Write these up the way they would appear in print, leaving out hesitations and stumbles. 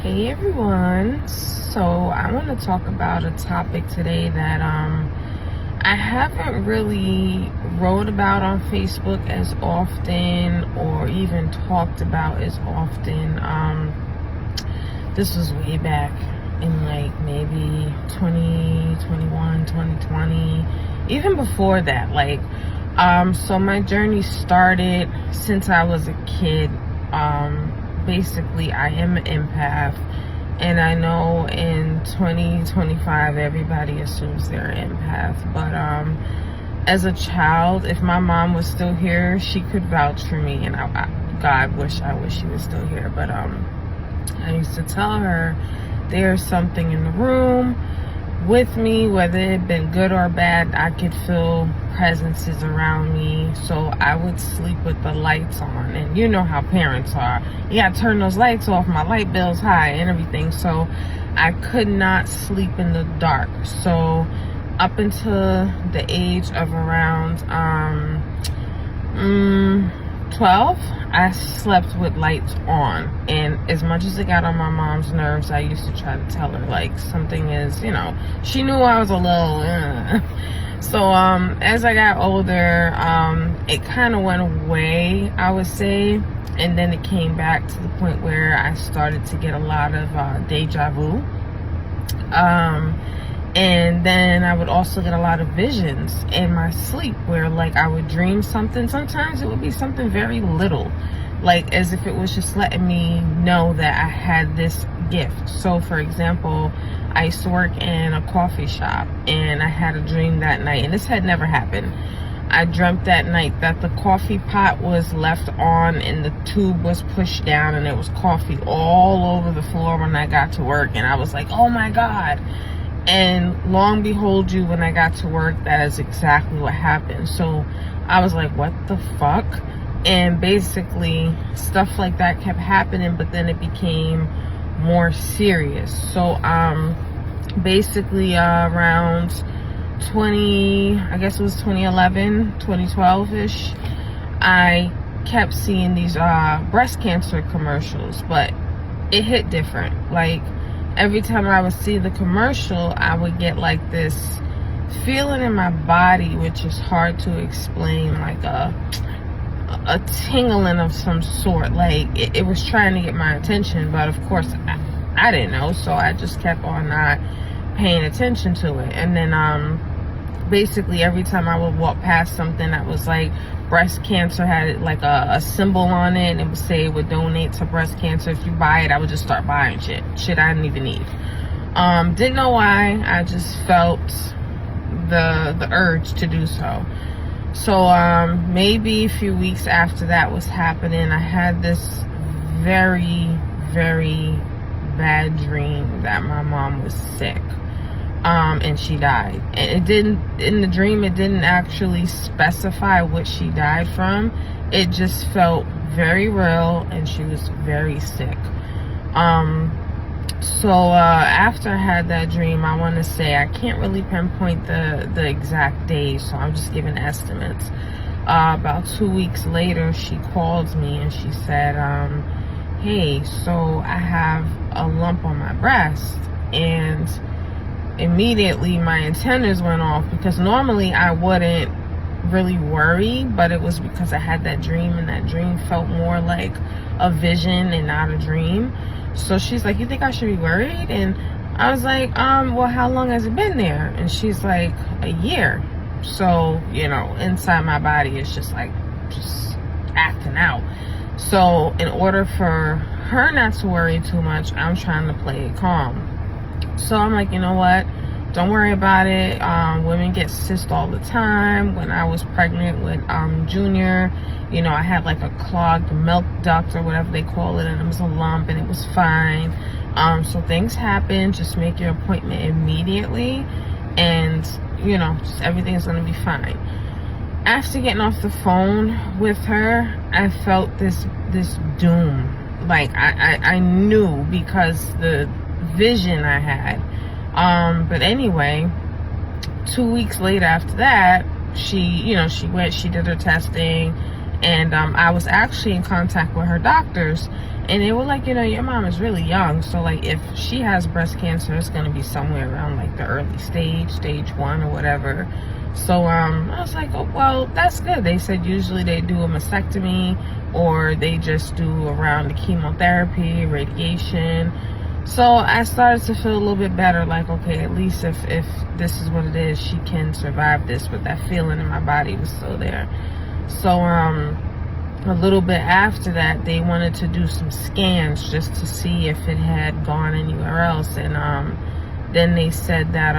Hey everyone, so I want to talk about a topic today that I haven't really wrote about on Facebook as often or even talked about as often. This was way back in like maybe 2021, 2020, even before that. So my journey started since I was a kid. Basically, I am an empath, and I know in 2025 everybody assumes they're an empath, but as a child, if my mom was still here, she could vouch for me, and I wish she was still here, but I used to tell her there's something in the room with me, whether it had been good or bad. I could feel presences around me, so I would sleep with the lights on. And you know how parents are, you gotta turn those lights off, my light bill's high and everything, so I could not sleep in the dark. So up until the age of around 12, I slept with lights on, and as much as it got on my mom's nerves, I used to try to tell her like something is, she knew I was a little So as I got older, it kind of went away, I would say, and then it came back to the point where I started to get a lot of deja vu. And then I would also get a lot of visions in my sleep where like I would dream something. Sometimes it would be something very little, like as if it was just letting me know that I had this gift. So for example, I used to work in a coffee shop, and I had a dream that night, and this had never happened. I dreamt that night that the coffee pot was left on and the tube was pushed down, and there was coffee all over the floor when I got to work, and I was like, oh my God. And long behold you, when I got to work, that is exactly what happened. So I was like, what the fuck? And basically stuff like that kept happening, but then it became more serious. So basically around 2011, 2012-ish, I kept seeing these breast cancer commercials, but it hit different. Like every time I would see the commercial, I would get like this feeling in my body, which is hard to explain, like a tingling of some sort. Like it was trying to get my attention, but of course I didn't know, so I just kept on not paying attention to it. And then basically every time I would walk past something that was like breast cancer, had like a symbol on it, and it would say it would donate to breast cancer. If you buy it, I would just start buying shit I didn't even need. Didn't know why, I just felt the urge to do so. So maybe a few weeks after that was happening, I had this very, very bad dream that my mom was sick, and she died. And it didn't, in the dream, it didn't actually specify what she died from. It just felt very real, and she was very sick. So after I had that dream, I want to say, I can't really pinpoint the exact days, so I'm just giving estimates. About 2 weeks later, she called me and she said, hey, so I have a lump on my breast. And immediately my antennas went off, because normally I wouldn't really worry, but it was because I had that dream, and that dream felt more like a vision and not a dream. So she's like, you think I should be worried? And I was like, well, how long has it been there? And she's like, a year. So, inside my body is just acting out. So in order for her not to worry too much, I'm trying to play it calm. So I'm like, you know what? Don't worry about it. Women get cysts all the time. When I was pregnant with Junior, I had like a clogged milk duct or whatever they call it, and it was a lump, and it was fine. So things happen. Just make your appointment immediately, and just everything's gonna be fine. After getting off the phone with her, I felt this doom. Like I knew, because the vision I had. But anyway, 2 weeks later after that, she did her testing, and I was actually in contact with her doctors, And they were like, your mom is really young, so like if she has breast cancer, it's going to be somewhere around like the early stage 1 or whatever. So I was like, oh, well, that's good. They said usually they do a mastectomy, or they just do around the chemotherapy, radiation. So I started to feel a little bit better, like, okay, at least if this is what it is, she can survive this, but that feeling in my body was still there. So a little bit after that, they wanted to do some scans just to see if it had gone anywhere else, and then they said that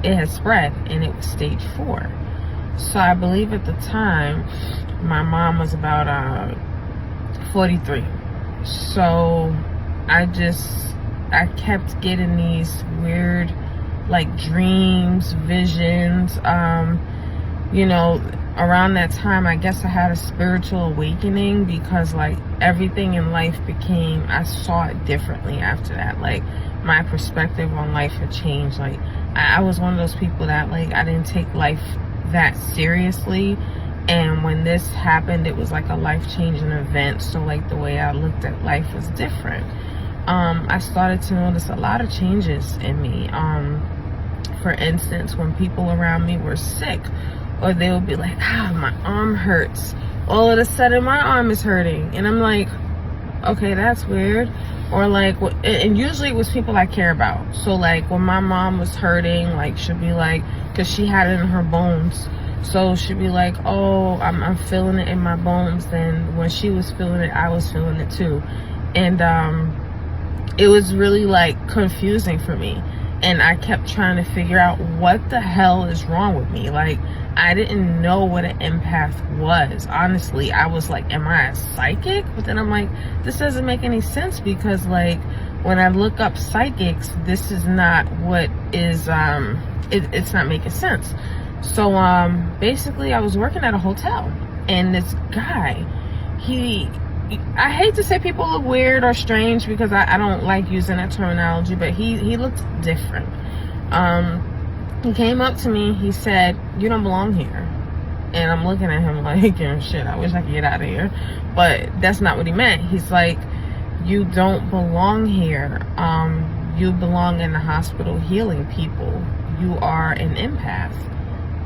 it had spread and it was stage 4. So I believe at the time my mom was about 43. So I kept getting these weird like dreams, visions. Around that time, I guess I had a spiritual awakening, because like everything in life I saw it differently after that. Like my perspective on life had changed. Like I was one of those people that like I didn't take life that seriously, and when this happened, it was like a life-changing event. So like the way I looked at life was different. I started to notice a lot of changes in me. For instance, when people around me were sick, or they would be like, my arm hurts, all of a sudden my arm is hurting, and I'm like, okay, that's weird. Or like, and usually it was people I care about. So like when my mom was hurting, like she'd be like, because she had it in her bones, so she'd be like, oh, I'm feeling it in my bones. Then when she was feeling it, I was feeling it too. And it was really like confusing for me, and I kept trying to figure out what the hell is wrong with me. Like I didn't know what an empath was. Honestly, I was like, am I a psychic? But then I'm like, this doesn't make any sense, because like when I look up psychics, this is not what is it's not making sense. So basically I was working at a hotel, and this guy, I hate to say people look weird or strange, because I don't like using that terminology, but he looked different. He came up to me, he said, you don't belong here. And I'm looking at him like, shit, I wish I could get out of here. But that's not what he meant. He's like, you don't belong here. You belong in the hospital healing people. You are an empath.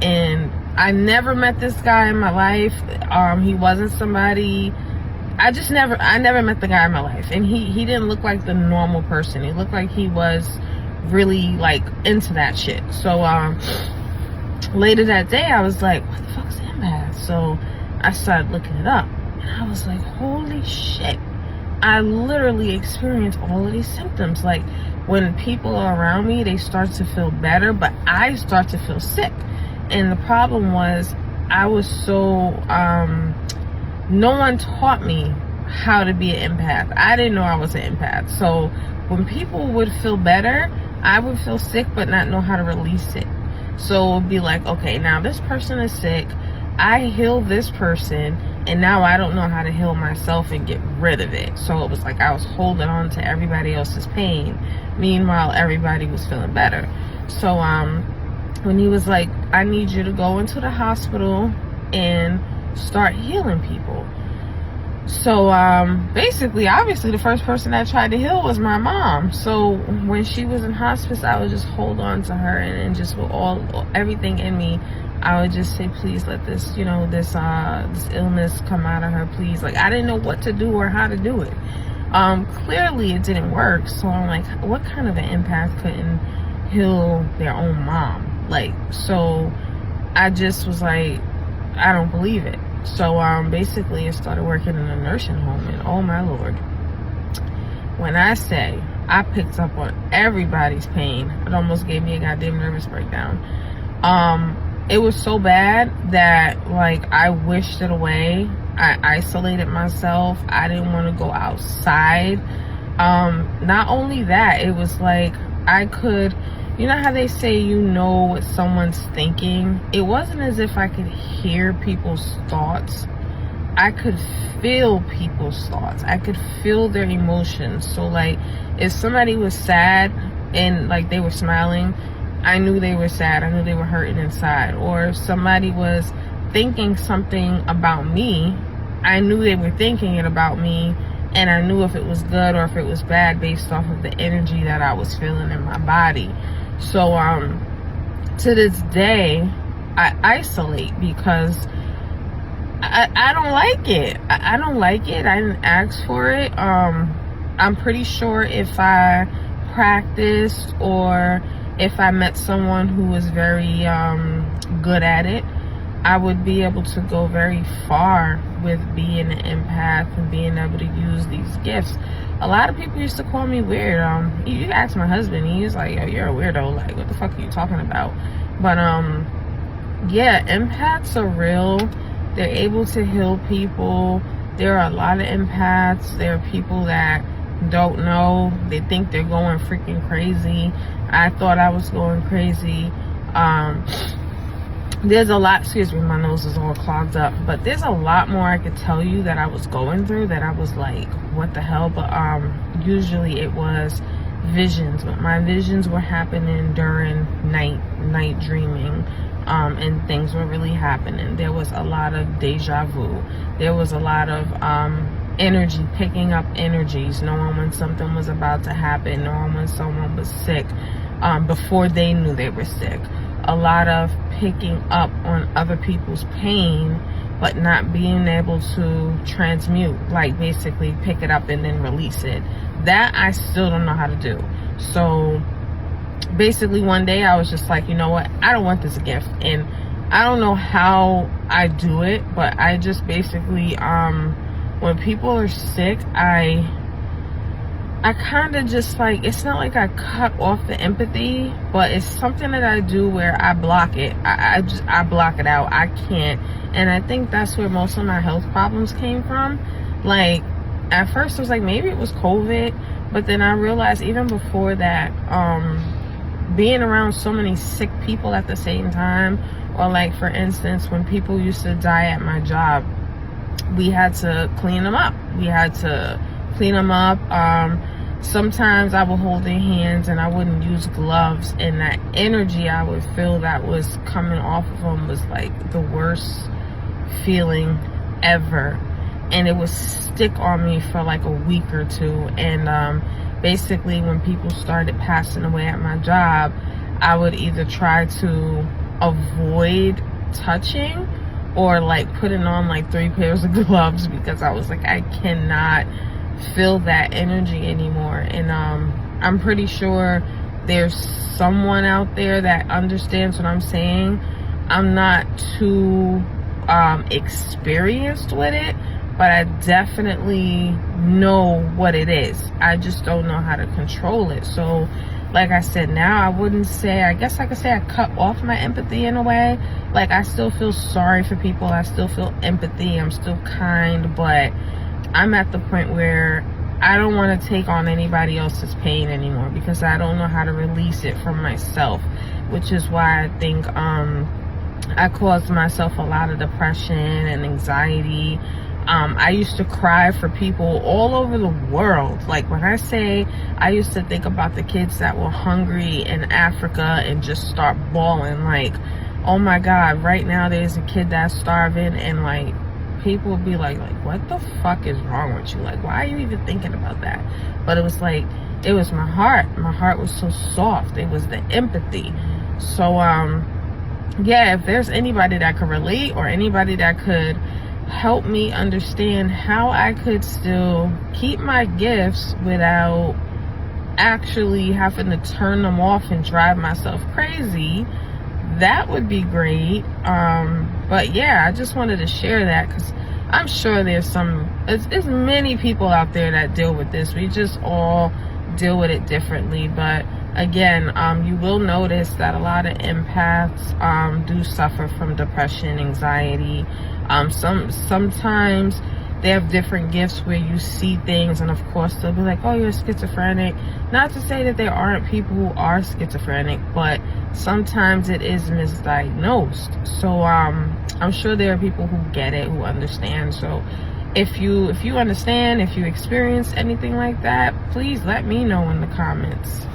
And I never met this guy in my life. He wasn't somebody, I never met the guy in my life. And he didn't look like the normal person. He looked like he was really like into that shit. So later that day, I was like, what the fuck's empath? So I started looking it up, and I was like, holy shit, I literally experienced all of these symptoms. Like when people are around me, they start to feel better, but I start to feel sick. And the problem was, I was so no one taught me how to be an empath. I didn't know I was an empath. So when people would feel better, I would feel sick but not know how to release it. So it would be like, okay, now this person is sick, I heal this person, and now I don't know how to heal myself and get rid of it. So it was like I was holding on to everybody else's pain, meanwhile everybody was feeling better. So when he was like, I need you to go into the hospital and start healing people. So basically, obviously the first person I tried to heal was my mom. So when she was in hospice, I would just hold on to her, and just with everything in me, I would just say, please let this, this illness come out of her, please. Like I didn't know what to do or how to do it. Clearly it didn't work. So I'm like, what kind of an empath couldn't heal their own mom? Like, so I just was like, I don't believe it. So basically I started working in a nursing home, and oh my Lord, when I say I picked up on everybody's pain, it almost gave me a goddamn nervous breakdown. It was so bad that like I wished it away. I isolated myself. I didn't want to go outside. Not only that, it was like I could, you know how they say you know what someone's thinking? It wasn't as if I could hear people's thoughts. I could feel people's thoughts. I could feel their emotions. So like if somebody was sad and like they were smiling, I knew they were sad. I knew they were hurting inside. Or if somebody was thinking something about me, I knew they were thinking it about me, and I knew if it was good or if it was bad based off of the energy that I was feeling in my body. So to this day, I isolate because I don't like it. I don't like it. I didn't ask for it. I'm pretty sure if I practiced or if I met someone who was very good at it, I would be able to go very far with being an empath and being able to use these gifts. A lot of people used to call me weird. You ask my husband, he was like, yo, you're a weirdo. Like, what the fuck are you talking about? But yeah, empaths are real. They're able to heal people. There are a lot of empaths. There are people that don't know. They think they're going freaking crazy. I thought I was going crazy. There's a lot, excuse me, my nose is all clogged up, but there's a lot more I could tell you that I was going through that I was like, what the hell? But usually it was visions, but my visions were happening during night dreaming, and things were really happening. There was a lot of deja vu. There was a lot of energy, picking up energies, knowing when something was about to happen, knowing when someone was sick before they knew they were sick. A lot of picking up on other people's pain, but not being able to transmute, like basically pick it up and then release it. That I still don't know how to do. So basically one day I was just like, you know what, I don't want this gift. And I don't know how I do it, but I just basically when people are sick, I kind of just like, it's not like I cut off the empathy, but it's something that I do where I block it. I block it out. I can't. And I think that's where most of my health problems came from. Like, at first I was like, maybe it was COVID, but then I realized even before that, being around so many sick people at the same time, or like, for instance, when people used to die at my job, we had to clean them up. Sometimes I would hold their hands and I wouldn't use gloves, and that energy I would feel that was coming off of them was like the worst feeling ever, and it would stick on me for like a week or two. And basically when people started passing away at my job, I would either try to avoid touching or like putting on like 3 pairs of gloves, because I was like, I cannot feel that energy anymore. And I'm pretty sure there's someone out there that understands what I'm saying. I'm not too experienced with it, but I definitely know what it is. I just don't know how to control it. So like I said, now I wouldn't say, I guess I could say I cut off my empathy in a way. Like, I still feel sorry for people. I still feel empathy. I'm still kind, but I'm at the point where I don't want to take on anybody else's pain anymore, because I don't know how to release it from myself, which is why I think I caused myself a lot of depression and anxiety. I used to cry for people all over the world. Like, when I say I used to think about the kids that were hungry in Africa and just start bawling, like, oh my God, right now there's a kid that's starving, and like, people would be like, what the fuck is wrong with you? Like, why are you even thinking about that? But it was like, it was my heart. My heart was so soft. It was the empathy. So, yeah, if there's anybody that could relate, or anybody that could help me understand how I could still keep my gifts without actually having to turn them off and drive myself crazy, that would be great. But yeah, I just wanted to share that, because I'm sure there's many people out there that deal with this. We just all deal with it differently. But again, you will notice that a lot of empaths do suffer from depression, anxiety. Sometimes they have different gifts where you see things, and of course they'll be like, oh, you're schizophrenic. Not to say that there aren't people who are schizophrenic, but sometimes it is misdiagnosed. So I'm sure there are people who get it, who understand. So if you understand, if you experience anything like that, please let me know in the comments.